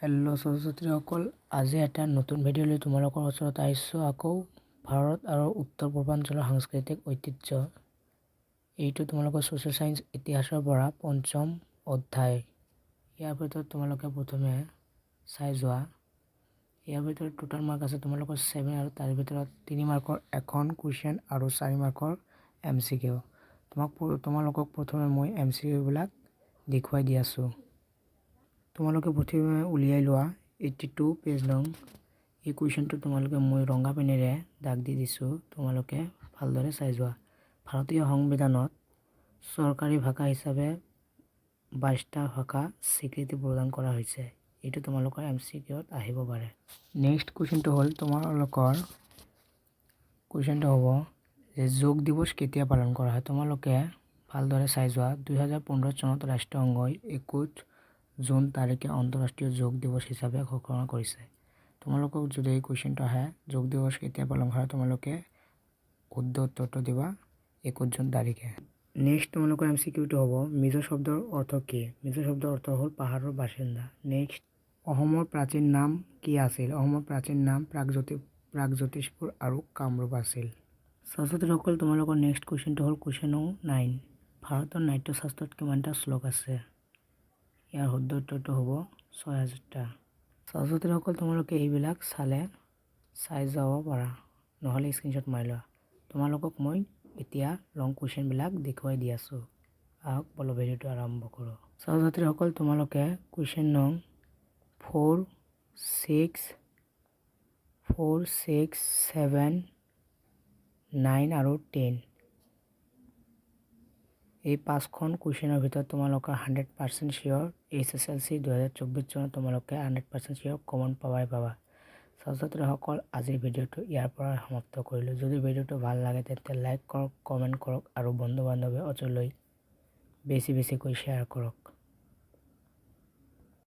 Hello' ছাত্ৰ-ছাত্ৰীসকল, আজি এটা নতুন ভিডিঅ' লৈ তোমালোকৰ ওচৰত আহিছোঁ। আকৌ ভাৰত আৰু উত্তৰ পূৰ্বাঞ্চলৰ সাংস্কৃতিক ঐতিহ্য। এইটো তোমালোকৰ ছ'চিয়েল ছায়েন্স ইতিহাসৰ পৰা পঞ্চম অধ্যায়। ইয়াৰ ভিতৰত তোমালোকে প্ৰথমে চাই যোৱা। ইয়াৰ ভিতৰত টোটেল মাৰ্ক আছে তোমালোকৰ 7 আৰু তাৰ ভিতৰত 3 মাৰ্কৰ এখন কুৱেশ্যন আৰু 4 মাৰ্কৰ MCQ। তোমালোকক প্ৰথমে মই MCQবিলাক দেখুৱাই দি আছোঁ। তোমালোকে প্ৰথমে উলিয়াই লোৱা 82 পেজ নং। এই কুৱেশ্যনটো তোমালোকে মই ৰঙা পেনেৰে দাগ দি দিছোঁ, তোমালোকে ভালদৰে চাই যোৱা। ভাৰতীয় সংবিধানত চৰকাৰী ভাষা হিচাপে 22টা ভাষা স্বীকৃতি প্ৰদান কৰা হৈছে। এইটো তোমালোকৰ MCQত আহিব পাৰে। নেক্সট কুৱেশ্যনটো হ'ল তোমালোকৰ কুৱেশ্যনটো হ'ব যে যোগ দিৱস কেতিয়া পালন কৰা হয়। তোমালোকে ভালদৰে চাই যোৱা। 2015 চনত ৰাষ্ট্ৰসংঘই 21 জুন তাৰিখে আন্তঃৰাষ্ট্ৰীয় যোগ দিৱস হিচাপে ঘোষণা কৰিছে। তোমালোকক যদি এই কুৱেশ্যনটো আহে যোগ দিৱস কেতিয়া পালন কৰা, তোমালোকে শুদ্ধ উত্তৰটো দিবা 21 জুন তাৰিখে। নেক্সট তোমালোকৰ MCQটো হ'ব মিজো শব্দৰ অৰ্থ কি? মিজো শব্দৰ অৰ্থ হ'ল পাহাৰৰ বাসিন্দা। নেক্সট অসমৰ প্ৰাচীন নাম কি আছিল? অসমৰ প্ৰাচীন নাম প্ৰাগজ্যোতিষপুৰ আৰু কামৰূপ আছিল। ছাত্ৰ-ছাত্ৰীসকল, তোমালোকৰ নেক্সট কুৱেশ্যনটো হ'ল কুৱেশ্যন নং 9। ভাৰতৰ নাট্যশাস্ত্ৰত কিমানটা শ্লোক আছে? ইয়াৰ শুদ্ধ উত্তৰটো হ'ব 6000টা। ছাত্ৰ-ছাত্ৰীসকল, তোমালোকে এইবিলাক চাই যাব পাৰা, নহ'লে স্ক্ৰীনশ্বট মাৰি লোৱা। তোমালোকক মই এতিয়া লং কুৱেশ্যনবিলাক দেখুৱাই দি আছোঁ। আহক বলো ভিডিঅ'টো আৰম্ভ কৰোঁ। ছাত্ৰ-ছাত্ৰীসকল, তোমালোকে কুৱেশ্যন নং 4, 6, 7, 9 আৰু 10 এই 5খন কুৱেশ্যনৰ ভিতৰত তোমালোকৰ 100% চিয়'ৰ HSLC 2024 চনত তোমালোকে 100% চিয়'ৰ কমন পাবা। ছাত্ৰ-ছাত্ৰীসকল, আজিৰ ভিডিঅ'টো ইয়াৰ পৰা সমাপ্ত কৰিলোঁ। যদি ভিডিঅ'টো ভাল লাগে তেন্তে লাইক কৰক, কমেণ্ট কৰক আৰু বন্ধু বান্ধৱীৰ ওচৰলৈ বেছিকৈ শ্বেয়াৰ কৰক।